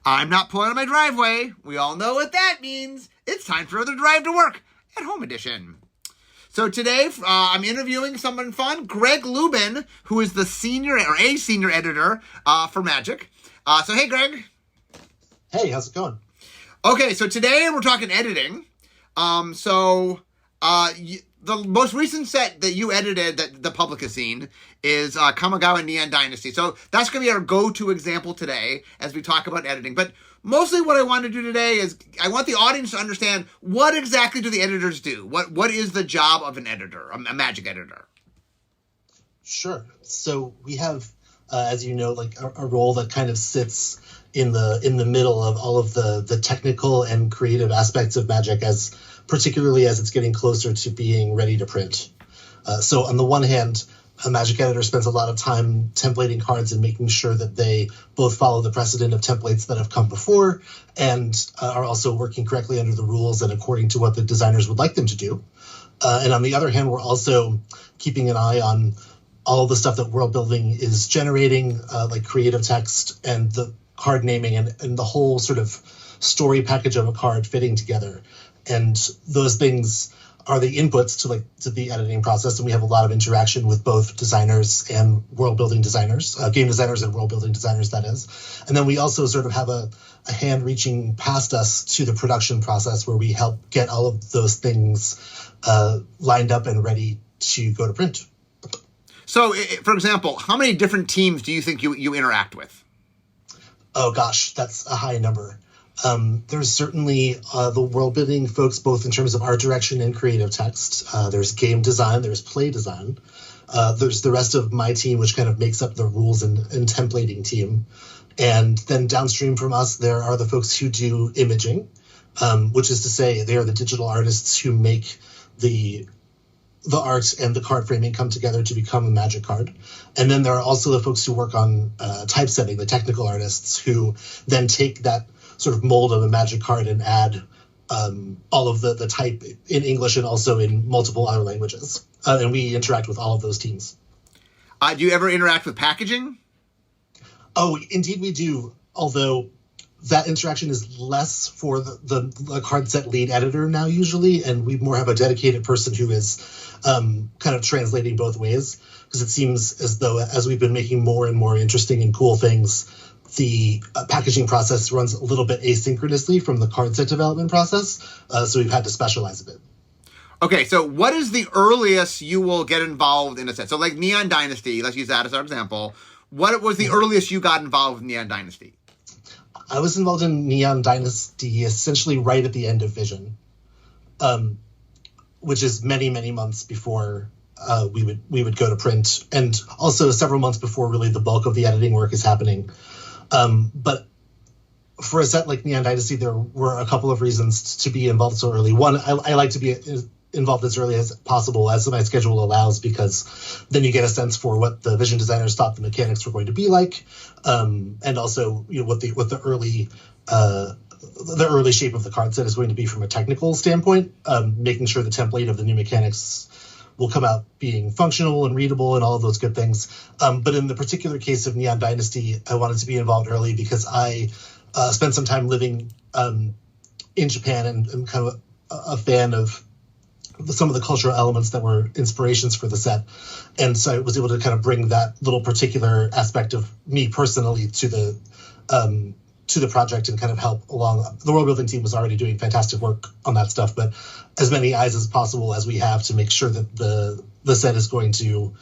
I'm not pulling out of my driveway. We all know what that means. It's time for the Drive to Work at Home edition. So today, I'm interviewing someone fun, Gregg Luben, who is the senior editor for Magic. So hey, Greg. Hey, how's it going? Okay, so today we're talking editing. The most recent set that you edited that the public has seen is Kamigawa Neon Dynasty. So that's going to be our go-to example today as we talk about editing. But mostly what I want to do today is I want the audience to understand what exactly do the editors do? What is the job of an editor, a Magic editor? Sure. So we have, as you know, like a role that kind of sits in the middle of all of the technical and creative aspects of Magic, particularly as it's getting closer to being ready to print. So on the one hand, a Magic editor spends a lot of time templating cards and making sure that they both follow the precedent of templates that have come before and are also working correctly under the rules and according to what the designers would like them to do. And on the other hand, we're also keeping an eye on all of the stuff that world building is generating, like creative text and the card naming and the whole sort of story package of a card fitting together. And those things are the inputs to the editing process, and we have a lot of interaction with both designers and world building designers, game designers and world building designers, that is. And then we also sort of have a hand reaching past us to the production process where we help get all of those things lined up and ready to go to print. So, for example, how many different teams do you think you interact with? Oh gosh, that's a high number. There's certainly the world building folks, both in terms of art direction and creative text. There's game design, there's play design. There's the rest of my team, which kind of makes up the rules and templating team. And then downstream from us, there are the folks who do imaging, which is to say they are the digital artists who make the art and the card framing come together to become a Magic card. And then there are also the folks who work on typesetting, the technical artists who then take that sort of mold of a Magic card and add all of the type in English and also in multiple other languages. And we interact with all of those teams. Do you ever interact with packaging? Oh, indeed we do. Although that interaction is less for the card set lead editor now usually, and we more have a dedicated person who is kind of translating both ways, because it seems as though as we've been making more and more interesting and cool things, the packaging process runs a little bit asynchronously from the card set development process, so we've had to specialize a bit. Okay, so what is the earliest you will get involved in a set? So like Neon Dynasty, let's use that as our example. What was the earliest you got involved with Neon Dynasty? I was involved in Neon Dynasty essentially right at the end of Vision, which is many, many months before we would go to print, and also several months before really the bulk of the editing work is happening. But for a set like Neon Dynasty, there were a couple of reasons to be involved so early. One, I like to be involved as early as possible, as my schedule allows, because then you get a sense for what the vision designers thought the mechanics were going to be like, and also what the early shape of the card set is going to be from a technical standpoint, making sure the template of the new mechanics will come out being functional and readable and all of those good things. But in the particular case of Neon Dynasty, I wanted to be involved early because I spent some time living in Japan and kind of a fan of some of the cultural elements that were inspirations for the set. And so I was able to kind of bring that little particular aspect of me personally to the project and kind of help along. The world building team was already doing fantastic work on that stuff, but as many eyes as possible as we have to make sure that the set is going to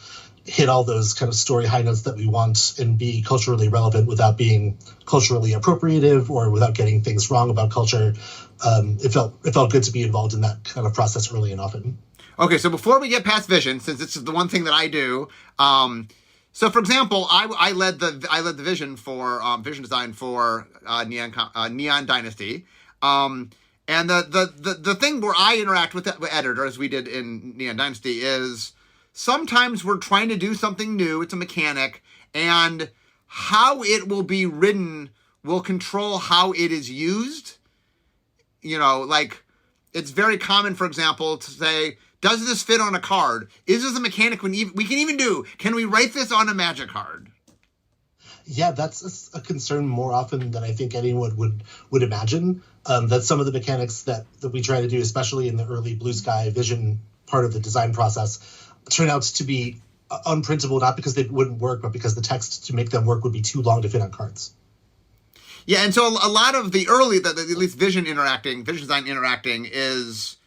hit all those kind of story high notes that we want and be culturally relevant without being culturally appropriative or without getting things wrong about culture. It felt good to be involved in that kind of process early and often. Okay, so before we get past Vision, since this is the one thing that I do, so for example, I led the vision design for Neon Dynasty, and the thing where I interact with the editor, as we did in Neon Dynasty, is sometimes we're trying to do something new. It's a mechanic, and how it will be written will control how it is used. Like it's very common, for example, to say, does this fit on a card? Is this a mechanic we can even do? Can we write this on a Magic card? Yeah, that's a concern more often than I think anyone would imagine. That some of the mechanics that we try to do, especially in the early Blue Sky Vision part of the design process, turn out to be unprintable, not because they wouldn't work, but because the text to make them work would be too long to fit on cards. Yeah, and so a lot of the early, at least vision design interacting is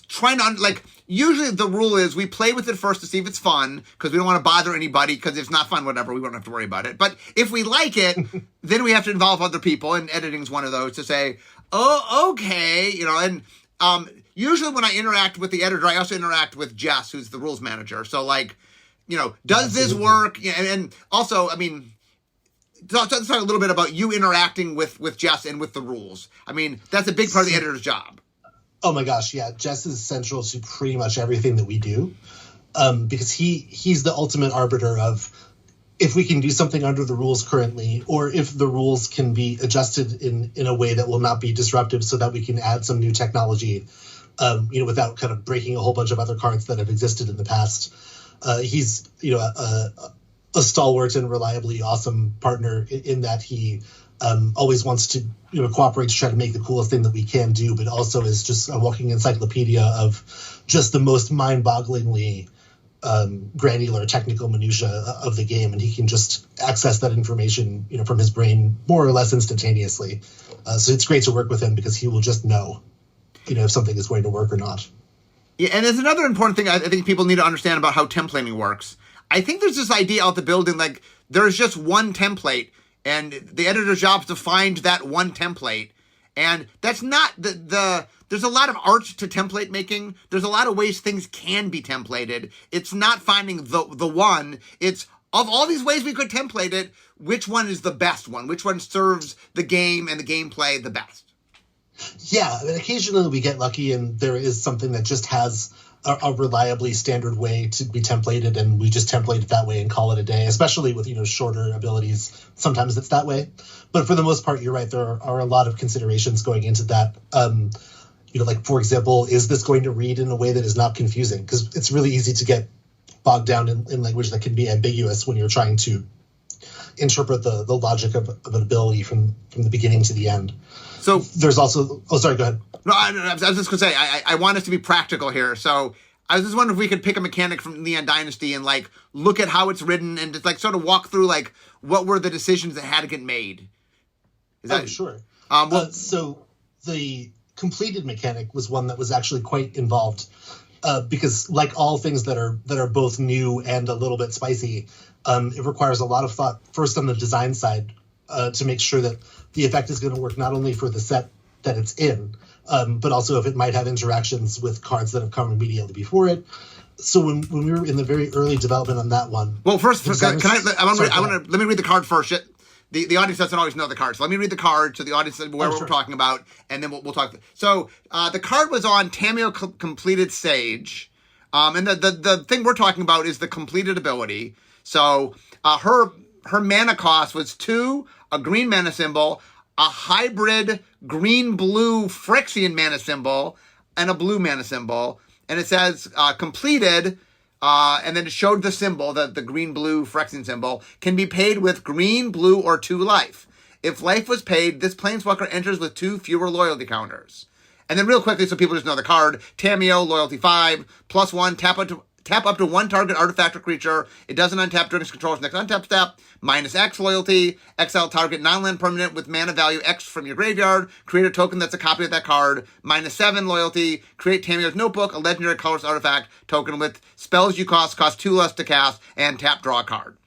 trying to, like, usually the rule is we play with it first to see if it's fun, because we don't want to bother anybody, because if it's not fun, whatever, we won't have to worry about it. But if we like it, then we have to involve other people, and editing is one of those, to say, oh, okay, and usually when I interact with the editor, I also interact with Jess, who's the rules manager. So, like, does this work? And also, I mean, talk a little bit about you interacting with Jess and with the rules. I mean, that's a big part of the editor's job. Oh my gosh, yeah. Jess is central to pretty much everything that we do, because he's the ultimate arbiter of if we can do something under the rules currently, or if the rules can be adjusted in a way that will not be disruptive so that we can add some new technology, without kind of breaking a whole bunch of other cards that have existed in the past. He's, a stalwart and reliably awesome partner in that he always wants to cooperate to try to make the coolest thing that we can do, but also is just a walking encyclopedia of just the most mind-bogglingly granular technical minutia of the game, and he can just access that information from his brain more or less instantaneously. So it's great to work with him because he will just know if something is going to work or not. Yeah, and there's another important thing I think people need to understand about how templating works. I think there's this idea out the building, like, there's just one template, and the editor's job is to find that one template. And that's not there's a lot of art to template making. There's a lot of ways things can be templated. It's not finding the one. It's, of all these ways we could template it, which one is the best one? Which one serves the game and the gameplay the best? Yeah, I mean, occasionally we get lucky and there is something that just has a reliably standard way to be templated, and we just template it that way and call it a day, especially with, shorter abilities. Sometimes it's that way. But for the most part, you're right. There are a lot of considerations going into that. Like, for example, is this going to read in a way that is not confusing? Because it's really easy to get bogged down in language that can be ambiguous when you're trying to interpret the logic of an ability from the beginning to the end. So there's also... Oh, sorry, go ahead. No, I was just going to say, I want us to be practical here. So I was just wondering if we could pick a mechanic from Neon Dynasty and, like, look at how it's written and just, like, sort of walk through, like, what were the decisions that had to get made. Sure. So the completed mechanic was one that was actually quite involved, because, like all things that are both new and a little bit spicy, it requires a lot of thought, first on the design side, to make sure that the effect is going to work not only for the set that it's in, but also if it might have interactions with cards that have come immediately before it. So when we were in the very early development on that one... Well, first, let me read the card first. The audience doesn't always know the card, so let me read the card so the audience knows what we're talking about, and then we'll talk. So the card was on Tamiyo Completed Sage, and the thing we're talking about is the completed ability. So her mana cost was 2, a green mana symbol, a hybrid green-blue Phyrexian mana symbol, and a blue mana symbol. And it says completed, and then it showed the symbol, the green-blue Phyrexian symbol, can be paid with green, blue, or 2 life. If life was paid, this Planeswalker enters with 2 fewer loyalty counters. And then real quickly, so people just know the card, Tamiyo, loyalty 5, +1, tap up to 1 target artifact or creature. It doesn't untap during its control's next untap step. -X loyalty. Exile target non-land permanent with mana value X from your graveyard. Create a token that's a copy of that card. -7 loyalty. Create Tamiyo's Notebook, a legendary colorless artifact token with spells you cost 2 less to cast, and tap, draw a card.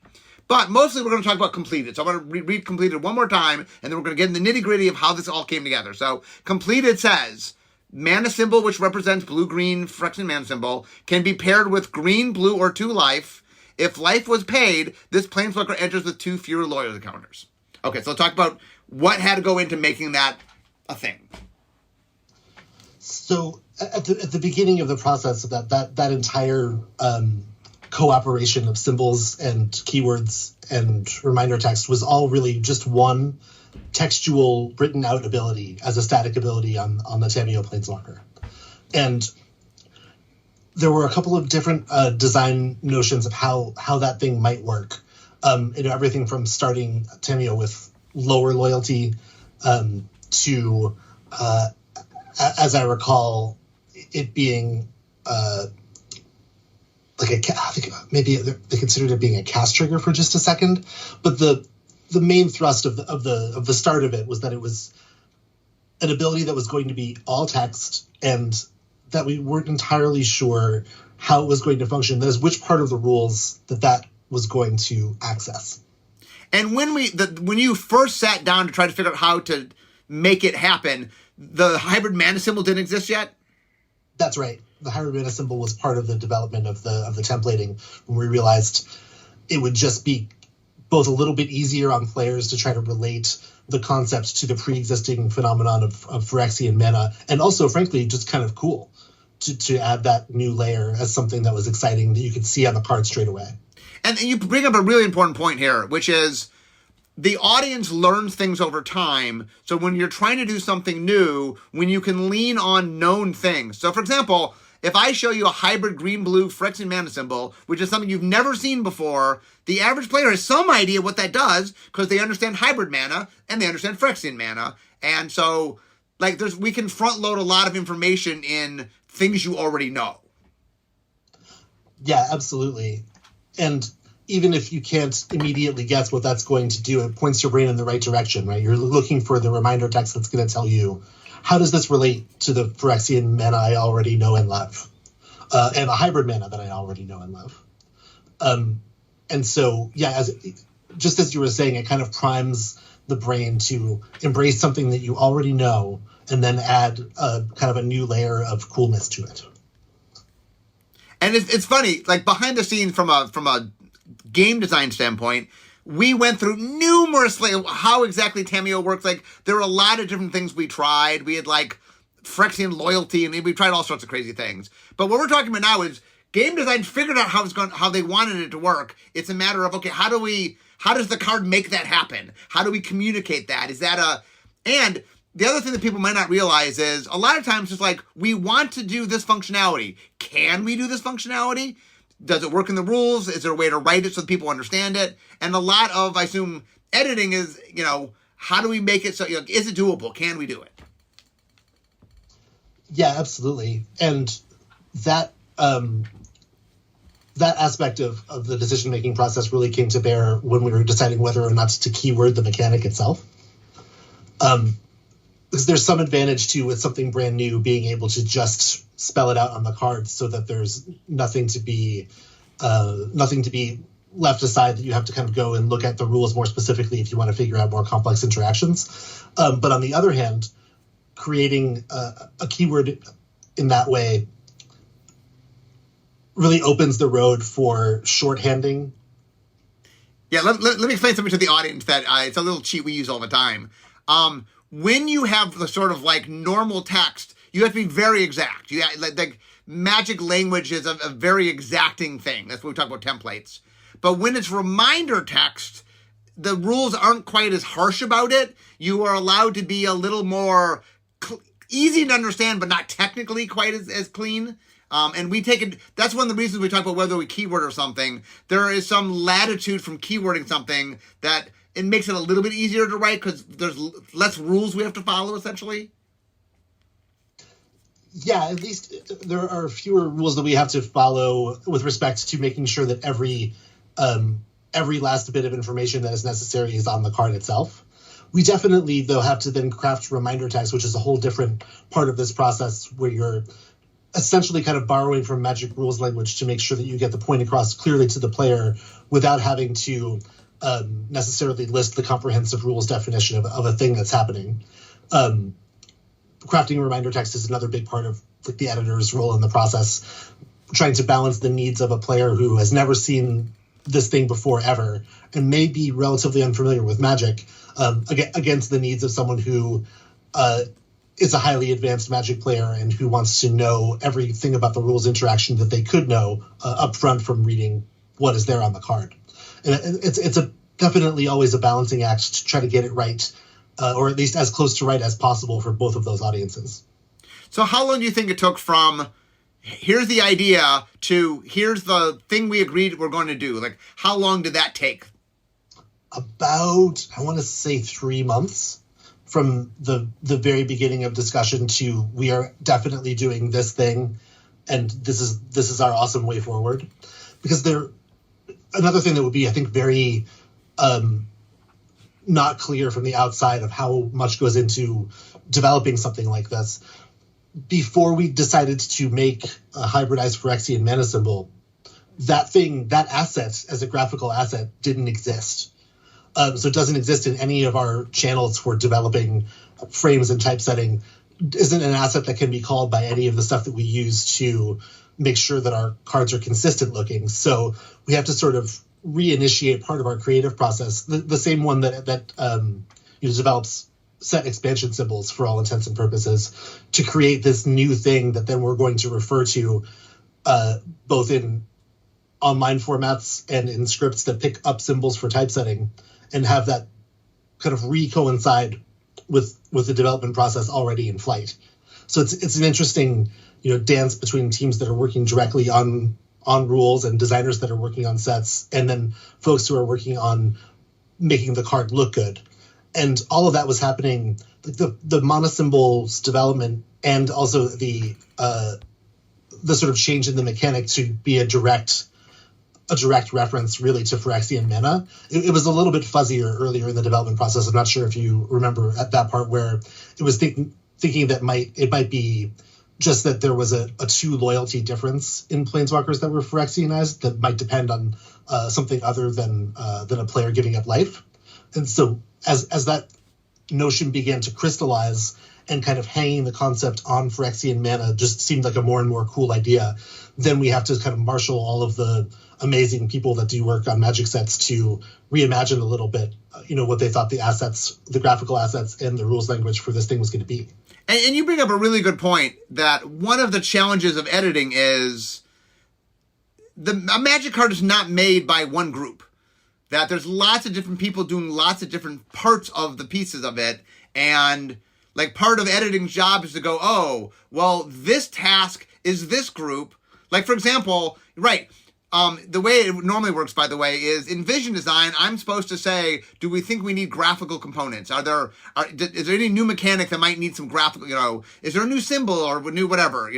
But mostly we're going to talk about completed. So I'm going to read completed one more time, and then we're going to get in the nitty-gritty of how this all came together. So completed says... mana symbol, which represents blue-green Phyrexian mana symbol, can be paired with green, blue, or 2 life. If life was paid, this Planeswalker enters with 2 fewer loyalty counters. Okay, so let's talk about what had to go into making that a thing. So at the beginning of the process of that entire cooperation of symbols and keywords and reminder text was all really just one textual written out ability as a static ability on the Tamiyo Planeswalker. And there were a couple of different design notions of how that thing might work. Everything from starting Tamiyo with lower loyalty to, as I recall, it being like I think maybe they considered it being a cast trigger for just a second, but the main thrust of the start of it was that it was an ability that was going to be all text, and that we weren't entirely sure how it was going to function. That is, which part of the rules that was going to access. And when you first sat down to try to figure out how to make it happen, the hybrid mana symbol didn't exist yet? That's right. The hybrid mana symbol was part of the development of the templating, when we realized it would just be both a little bit easier on players to try to relate the concept to the pre-existing phenomenon of Phyrexian mana, and also, frankly, just kind of cool to add that new layer as something that was exciting that you could see on the card straight away. And you bring up a really important point here, which is the audience learns things over time. So when you're trying to do something new, when you can lean on known things. So, for example, if I show you a hybrid green-blue Phyrexian mana symbol, which is something you've never seen before, the average player has some idea what that does because they understand hybrid mana and they understand Phyrexian mana. And so, we can front-load a lot of information in things you already know. Yeah, absolutely. And even if you can't immediately guess what that's going to do, it points your brain in the right direction, right? You're looking for the reminder text that's going to tell you, how does this relate to the Phyrexian mana I already know and love? And the hybrid mana that I already know and love. And so, yeah, just as you were saying, it kind of primes the brain to embrace something that you already know and then add kind of a new layer of coolness to it. And it's funny, behind the scenes from a game design standpoint, we went through numerous how exactly Tamiyo works. There were a lot of different things we tried. We had Phyrexian loyalty, and we tried all sorts of crazy things. But what we're talking about now is game design figured out how they wanted it to work. It's a matter of, okay, how does the card make that happen? How do we communicate that? And the other thing that people might not realize is a lot of times it's we want to do this functionality. Can we do this functionality? Does it work in the rules? Is there a way to write it so that people understand it? And a lot of, I assume, editing is, how do we make it so, is it doable? Can we do it? Yeah, absolutely. And that aspect of the decision-making process really came to bear when we were deciding whether or not to keyword the mechanic itself. Because there's some advantage to, with something brand new, being able to just spell it out on the cards so that there's nothing to be left aside that you have to kind of go and look at the rules more specifically if you want to figure out more complex interactions. But on the other hand, creating a keyword in that way really opens the road for shorthanding. Yeah, let me explain something to the audience that it's a little cheat we use all the time. When you have the sort of normal text, you have to be very exact. You magic language is a very exacting thing. That's what we talk about templates. But when it's reminder text, the rules aren't quite as harsh about it. You are allowed to be a little more easy to understand, but not technically quite as clean. And we take it, that's one of the reasons we talk about whether we keyword or something. There is some latitude from keywording something that it makes it a little bit easier to write because there's less rules we have to follow, essentially. Yeah, at least there are fewer rules that we have to follow with respect to making sure that every last bit of information that is necessary is on the card itself. We definitely, though, have to then craft reminder text, which is a whole different part of this process where you're essentially kind of borrowing from Magic rules language to make sure that you get the point across clearly to the player without having to necessarily list the comprehensive rules definition of a thing that's happening. Crafting reminder text is another big part of the editor's role in the process, trying to balance the needs of a player who has never seen this thing before ever and may be relatively unfamiliar with Magic against the needs of someone who is a highly advanced Magic player and who wants to know everything about the rules interaction that they could know up front from reading what is there on the card. And it's definitely always a balancing act to try to get it right, or at least as close to right as possible for both of those audiences. So how long do you think it took from here's the idea to here's the thing we agreed we're going to do? How long did that take? about, I want to say 3 months from the very beginning of discussion to we are definitely doing this thing, and this is our awesome way forward. Because another thing that would be, I think, very not clear from the outside of how much goes into developing something like this. Before we decided to make a hybridized Phyrexian mana symbol, that asset as a graphical asset didn't exist. So it doesn't exist in any of our channels for developing frames and typesetting. Isn't an asset that can be called by any of the stuff that we use to make sure that our cards are consistent looking. So we have to sort of reinitiate part of our creative process, the same one that develops set expansion symbols for all intents and purposes, to create this new thing that then we're going to refer to both in online formats and in scripts that pick up symbols for typesetting, and have that kind of coincide with the development process already in flight. So it's an interesting dance between teams that are working directly on rules and designers that are working on sets, and then folks who are working on making the card look good. And all of that was happening, the monosymbols development, and also the sort of change in the mechanic to be a direct reference really to Phyrexian mana. It was a little bit fuzzier earlier in the development process. I'm not sure if you remember at that part where it was thinking that it might be just that there was a 2 loyalty difference in Planeswalkers that were Phyrexianized that might depend on something other than a player giving up life. And so as that notion began to crystallize, and kind of hanging the concept on Phyrexian mana just seemed like a more and more cool idea, then we have to kind of marshal all of the amazing people that do work on Magic sets to reimagine a little bit, what they thought the graphical assets and the rules language for this thing was going to be. And you bring up a really good point that one of the challenges of editing is a Magic card is not made by one group. That there's lots of different people doing lots of different parts of the pieces of it. And like part of editing's job is to go, oh, well, this task is this group. Like, for example, right. The way it normally works, by the way, is in vision design, I'm supposed to say, do we think we need graphical components? Is there any new mechanic that might need some graphical, is there a new symbol or new whatever,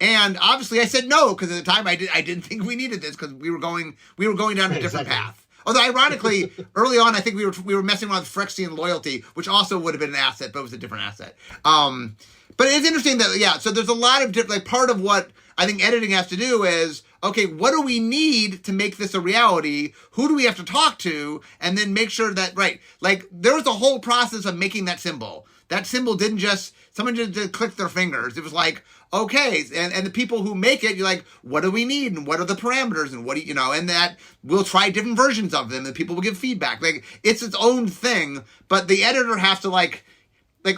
and obviously I said no, because at the time I didn't think we needed this, because we were going down a different path. Although ironically, early on, I think we were messing around with Phyrexian loyalty, which also would have been an asset, but it was a different asset. But it's interesting that, so there's a lot of different, like part of what I think editing has to do is, okay, what do we need to make this a reality? Who do we have to talk to? And then make sure that, right, like there was a whole process of making that symbol. That symbol didn't just, someone just click their fingers. It was like, okay, and the people who make it, you're like, what do we need? And what are the parameters? And what do and that we'll try different versions of them and people will give feedback. Like it's its own thing, but the editor has to like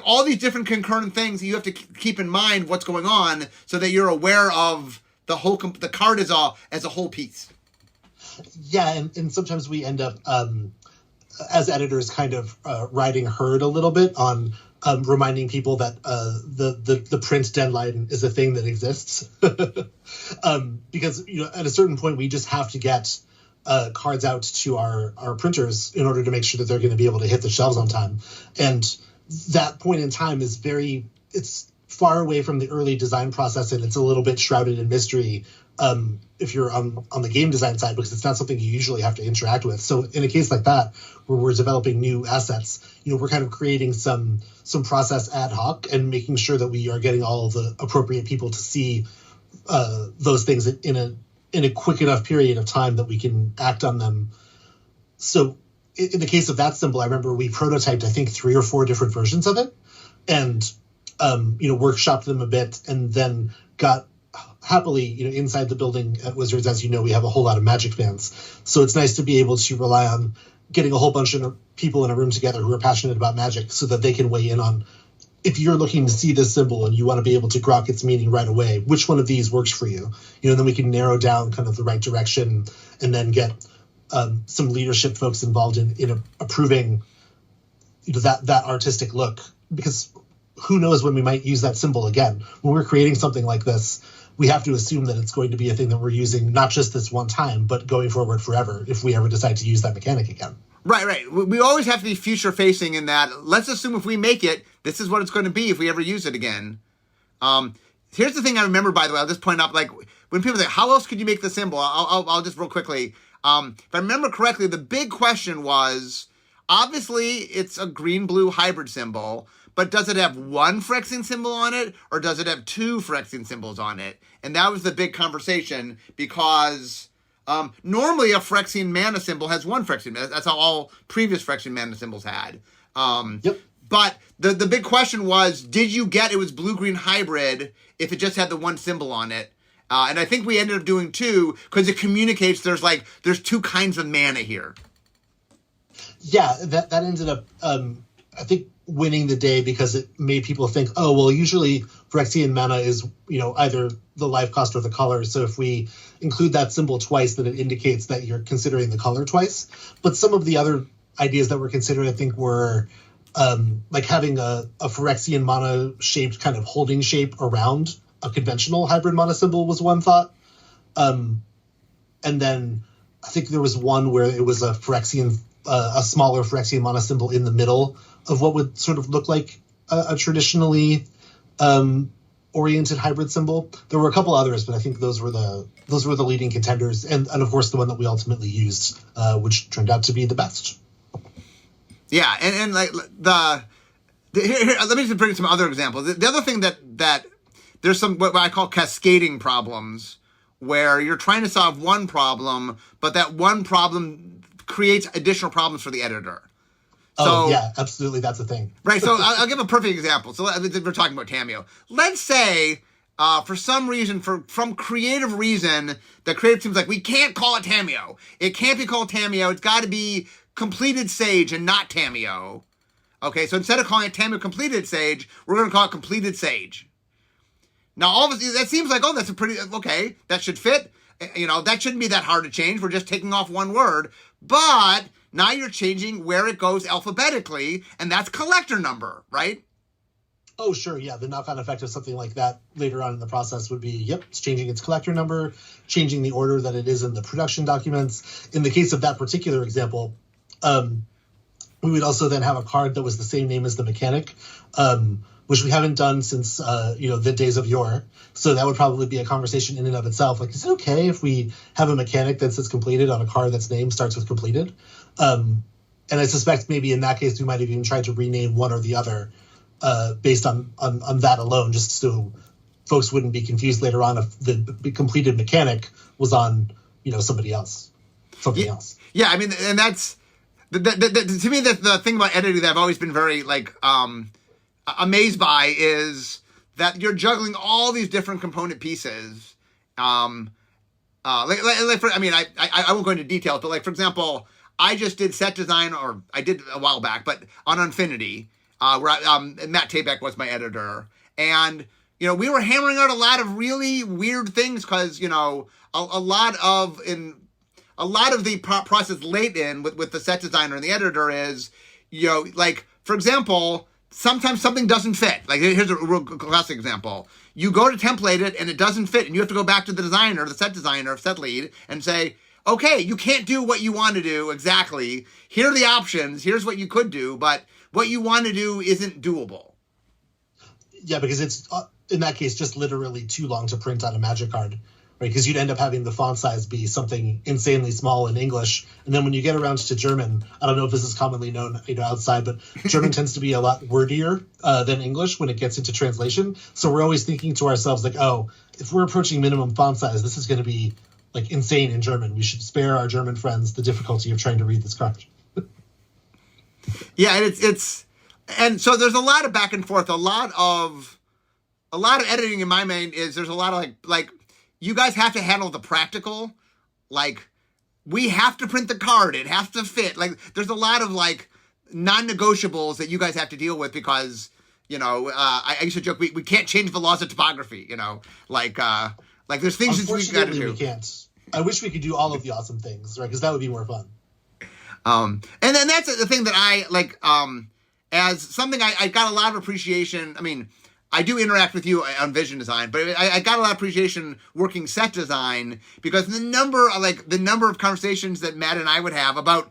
all these different concurrent things, you have to keep in mind what's going on so that you're aware of the whole, the card as a whole piece. Yeah, and sometimes we end up, as editors, kind of riding herd a little bit on reminding people that the print deadline is a thing that exists. Because at a certain point we just have to get cards out to our printers in order to make sure that they're going to be able to hit the shelves on time. And that point in time is it's far away from the early design process, and it's a little bit shrouded in mystery if you're on the game design side, because it's not something you usually have to interact with. So in a case like that, where we're developing new assets, we're kind of creating some process ad hoc and making sure that we are getting all of the appropriate people to see those things in a quick enough period of time that we can act on them. So in the case of that symbol, I remember we prototyped, I think, 3 or 4 different versions of it, and workshopped them a bit, and then got happily, inside the building at Wizards, as we have a whole lot of Magic fans. So it's nice to be able to rely on getting a whole bunch of people in a room together who are passionate about Magic so that they can weigh in on, if you're looking to see this symbol and you want to be able to grok its meaning right away, which one of these works for you? Then we can narrow down kind of the right direction, and then get some leadership folks involved in approving that artistic look, because who knows when we might use that symbol again. When we're creating something like this, we have to assume that it's going to be a thing that we're using not just this one time, but going forward forever if we ever decide to use that mechanic again. Right. We always have to be future facing in that. Let's assume if we make it, this is what it's going to be if we ever use it again. Here's the thing I remember, by the way. I'll just point out, like, when people say, how else could you make the symbol? I'll just real quickly. If I remember correctly, the big question was, obviously, it's a green-blue hybrid symbol, but does it have one Phyrexian symbol on it, or does it have two Phyrexian symbols on it? And that was the big conversation, because normally a Phyrexian mana symbol has one Phyrexian. That's how all previous Phyrexian mana symbols had. Yep. But the big question was, did you get it was blue-green hybrid if it just had the one symbol on it? And I think we ended up doing two, because it communicates there's two kinds of mana here. Yeah, that ended up, I think, winning the day, because it made people think, oh, well, usually Phyrexian mana is, either the life cost or the color. So if we include that symbol twice, then it indicates that you're considering the color twice. But some of the other ideas that were considered, I think, were like having a Phyrexian mana shaped kind of holding shape around a conventional hybrid mana symbol was one thought. And then I think there was one where it was a smaller Phyrexian mana symbol in the middle of what would sort of look like a traditionally oriented hybrid symbol. There were a couple others, but I think those were the leading contenders, and of course the one that we ultimately used, which turned out to be the best. Yeah, and like here, let me just bring some other examples. The other thing that there's some what I call cascading problems, where you're trying to solve one problem, but that one problem creates additional problems for the editor. So, yeah, absolutely. That's a thing. Right. So I'll give a perfect example. So we're talking about Tamiyo. Let's say, for some reason, from creative reason, the creative team's like, we can't call it Tamiyo. It can't be called Tamiyo. It's got to be Completed Sage and not Tamiyo. Okay. So instead of calling it Tamiyo Completed Sage, we're going to call it Completed Sage. Now, all of that seems like, that's a pretty, okay, that should fit. That shouldn't be that hard to change. We're just taking off one word. But now you're changing where it goes alphabetically, and that's collector number, right? Oh, sure. Yeah. The knock-on effect of something like that later on in the process would be, it's changing its collector number, changing the order that it is in the production documents. In the case of that particular example, we would also then have a card that was the same name as the mechanic, which we haven't done since, the days of yore. So that would probably be a conversation in and of itself. Like, is it okay if we have a mechanic that says completed on a card that's name starts with completed? And I suspect maybe in that case, we might have even tried to rename one or the other based on that alone, just so folks wouldn't be confused later on if the completed mechanic was on, somebody else, something else. Yeah, I mean, and that's, to me, the thing about editing that I've always been very, amazed by is that you're juggling all these different component pieces. I won't go into details, but for example, I just did set design, or I did a while back, but on Infinity, where Matt Tabak was my editor, and we were hammering out a lot of really weird things because a lot of the process late in with the set designer and the editor is for example, sometimes something doesn't fit. Here's a real classic example. You go to template it and it doesn't fit, and you have to go back to the designer, the set designer, set lead, and say, okay, you can't do what you want to do exactly. Here are the options. Here's what you could do, but what you want to do isn't doable. Yeah, because it's, in that case, just literally too long to print on a Magic card, right? Because you'd end up having the font size be something insanely small in English. And then when you get around to German, I don't know if this is commonly known outside, but German tends to be a lot wordier than English when it gets into translation. So we're always thinking to ourselves, if we're approaching minimum font size, this is going to be insane in German. We should spare our German friends the difficulty of trying to read this card. Yeah, and and so there's a lot of back and forth. A lot of editing in my mind is there's a lot of like you guys have to handle the practical. We have to print the card. It has to fit. There's a lot of non-negotiables that you guys have to deal with because I used to joke we can't change the laws of typography. There's things that we got to do. We can't. I wish we could do all of the awesome things, right? Because that would be more fun. And then that's the thing that I as something I got a lot of appreciation. I mean, I do interact with you on vision design, but I got a lot of appreciation working set design because the number of conversations that Matt and I would have about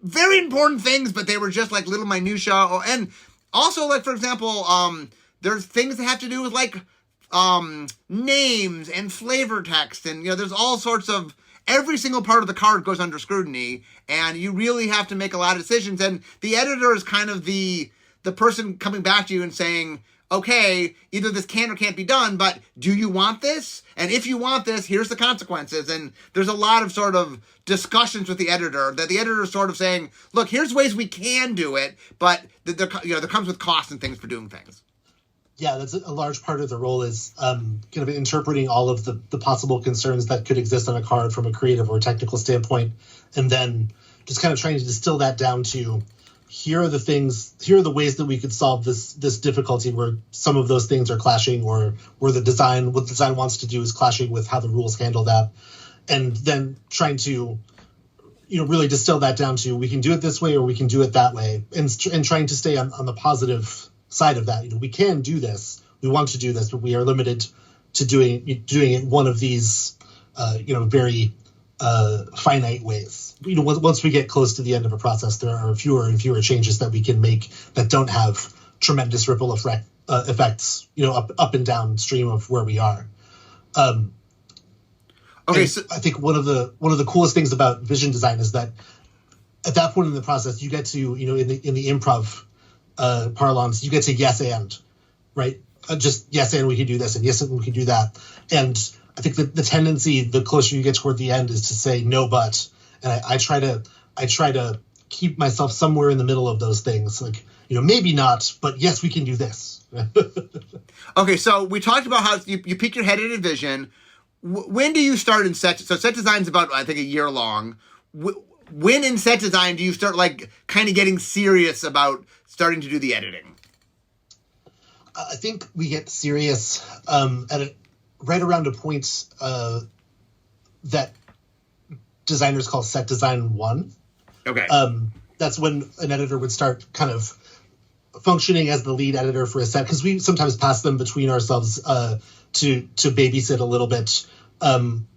very important things, but they were just like little minutia. And also, like, for example, there's things that have to do with like names and flavor text, and there's all sorts of, every single part of the card goes under scrutiny, and you really have to make a lot of decisions. And the editor is kind of the person coming back to you and saying, okay, either this can or can't be done, but do you want this? And if you want this, here's the consequences. And there's a lot of sort of discussions with the editor that the editor is sort of saying, look, here's ways we can do it, but there comes with costs and things for doing things. Yeah, that's a large part of the role is kind of interpreting all of the possible concerns that could exist on a card from a creative or technical standpoint, and then just kind of trying to distill that down to, here are the ways that we could solve this difficulty where some of those things are clashing, or where what the design wants to do is clashing with how the rules handle that. And then trying to, really distill that down to, we can do it this way or we can do it that way, and trying to stay on the positive side of that. We can do this, we want to do this, but we are limited to doing it one of these, very finite ways. Once we get close to the end of a process, there are fewer and fewer changes that we can make that don't have tremendous ripple effects, up and downstream of where we are. Okay, so I think one of the coolest things about vision design is that at that point in the process, you get to, in the improv parlance, you get to yes and, right? Just yes and we can do this, and yes and we can do that. And I think the tendency, the closer you get toward the end, is to say no but. And I try to keep myself somewhere in the middle of those things. Like, maybe not, but yes, we can do this. Okay, so we talked about how you peek your head at a vision. When do you start in set? So set design is about, I think, a year long. When in set design do you start like kind of getting serious about starting to do the editing? I think we get serious right around a point that designers call set design 1. Okay. That's when an editor would start kind of functioning as the lead editor for a set, because we sometimes pass them between ourselves to babysit a little bit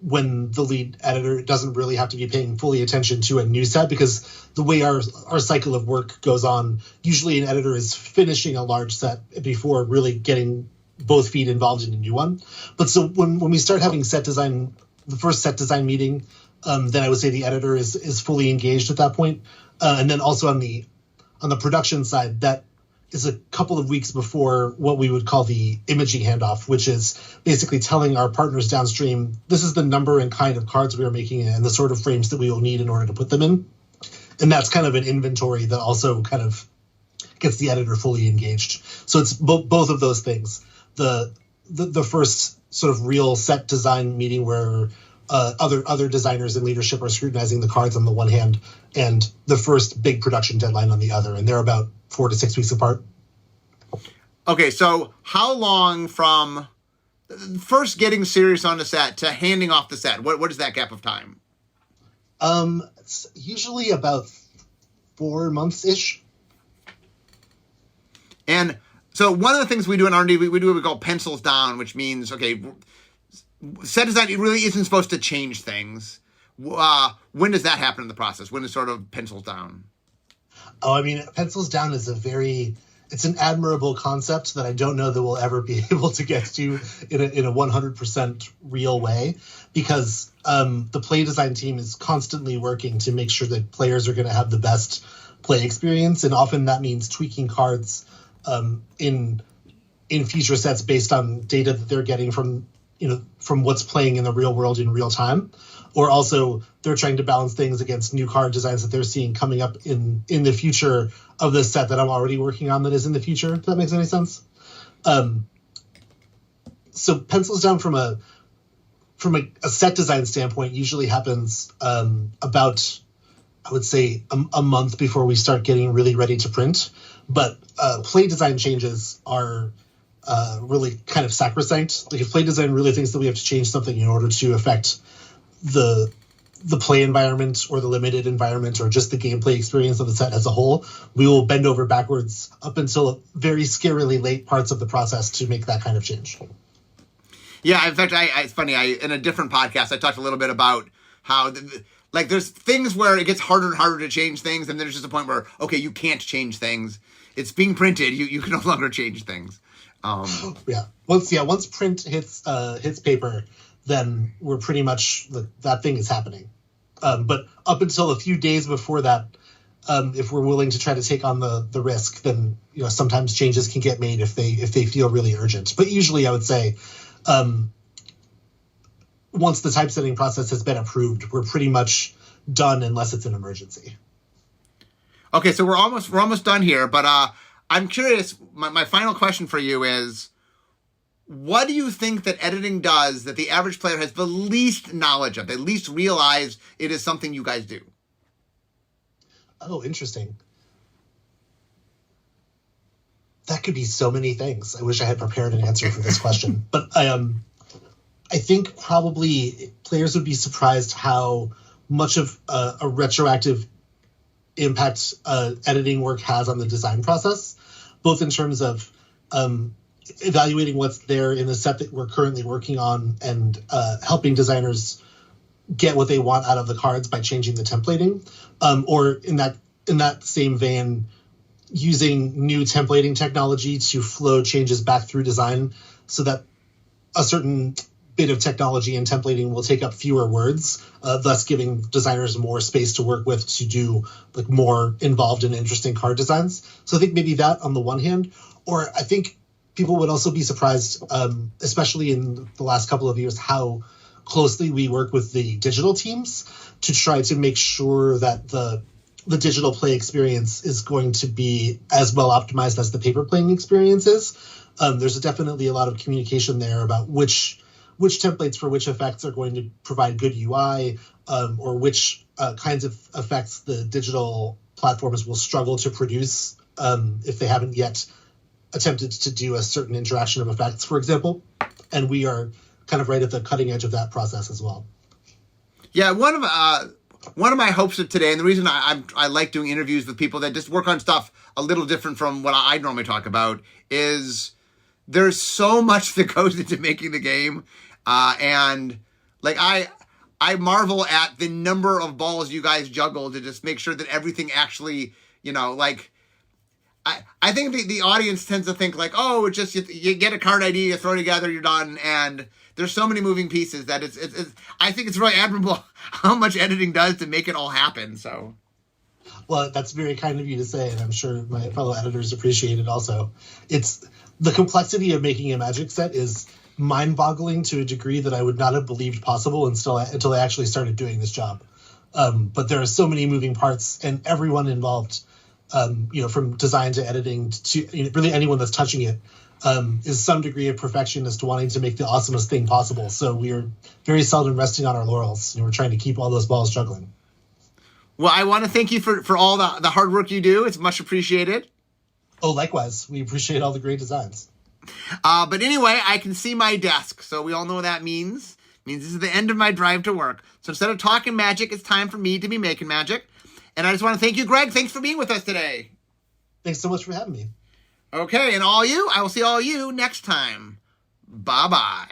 when the lead editor doesn't really have to be paying fully attention to a new set, because the way our cycle of work goes on, usually an editor is finishing a large set before really getting both feet involved in a new one. But so when we start having the first set design meeting, then I would say the editor is fully engaged at that point. And then also on the production side, that is a couple of weeks before what we would call the imaging handoff, which is basically telling our partners downstream, this is the number and kind of cards we are making and the sort of frames that we will need in order to put them in. And that's kind of an inventory that also kind of gets the editor fully engaged. So it's both of those things. The first sort of real set design meeting where other designers and leadership are scrutinizing the cards on the one hand, and the first big production deadline on the other, and they're about 4 to 6 weeks apart. Okay, so how long from first getting serious on the set to handing off the set? What is that gap of time? It's usually about 4 months-ish. And so one of the things we do in R&D, we do what we call pencils down, which means, okay, set design, it really isn't supposed to change things. When does that happen in the process? When is sort of pencils down? Oh, I mean, pencils down is it's an admirable concept that I don't know that we'll ever be able to get to in a 100% real way, because the play design team is constantly working to make sure that players are going to have the best play experience. And often that means tweaking cards in future sets based on data that they're getting from what's playing in the real world in real time. Or also they're trying to balance things against new card designs that they're seeing coming up in the future of the set that I'm already working on that is in the future, if that makes any sense. So pencils down from a set design standpoint usually happens about, I would say, a month before we start getting really ready to print. But play design changes are really kind of sacrosanct. Like if play design really thinks that we have to change something in order to affect the the play environment or the limited environment or just the gameplay experience of the set as a whole, we will bend over backwards up until very scarily late parts of the process to make that kind of change. Yeah, in fact, it's funny. In a different podcast, I talked a little bit about how, there's things where it gets harder and harder to change things, and there's just a point where, okay, you can't change things. It's being printed. You can no longer change things. Once print hits paper, then we're pretty much that thing is happening. But up until a few days before that, if we're willing to try to take on the risk, then sometimes changes can get made if they feel really urgent. But usually, I would say, once the typesetting process has been approved, we're pretty much done unless it's an emergency. Okay, so we're almost done here, but I'm curious. My final question for you is, what do you think that editing does that the average player has the least knowledge of, at least realize it is something you guys do? Oh, interesting. That could be so many things. I wish I had prepared an answer for this question. But I think probably players would be surprised how much of a retroactive impact editing work has on the design process, both in terms of evaluating what's there in the set that we're currently working on and helping designers get what they want out of the cards by changing the templating, or in that same vein, using new templating technology to flow changes back through design so that a certain bit of technology and templating will take up fewer words, thus giving designers more space to work with to do more involved and interesting card designs. So I think maybe that on the one hand, or I think people would also be surprised, especially in the last couple of years, how closely we work with the digital teams to try to make sure that the digital play experience is going to be as well optimized as the paper playing experience is. There's definitely a lot of communication there about which templates for which effects are going to provide good UI, or which kinds of effects the digital platforms will struggle to produce if they haven't yet attempted to do a certain interaction of effects, for example. And we are kind of right at the cutting edge of that process as well. Yeah, one of my hopes of today, and the reason I like doing interviews with people that just work on stuff a little different from what I normally talk about, is there's so much that goes into making the game. And I marvel at the number of balls you guys juggle to just make sure that everything actually, I think the audience tends to think oh, it's just, you get a card ID, you throw it together, you're done. And there's so many moving pieces that it's I think it's really admirable how much editing does to make it all happen. So. Well, that's very kind of you to say, and I'm sure my fellow editors appreciate it also. It's the complexity of making a Magic set is mind-boggling to a degree that I would not have believed possible until I actually started doing this job. But there are so many moving parts, and everyone involved, from design to editing to really anyone that's touching it, is some degree of perfectionist wanting to make the awesomest thing possible. So we are very seldom resting on our laurels. We're trying to keep all those balls juggling. Well, I want to thank you for all the hard work you do. It's much appreciated. Oh, likewise. We appreciate all the great designs. But anyway, I can see my desk, so we all know what that means. It means this is the end of my drive to work. So instead of talking magic, it's time for me to be making magic. And I just want to thank you, Greg. Thanks for being with us today. Thanks so much for having me. Okay, and I will see all you next time. Bye-bye.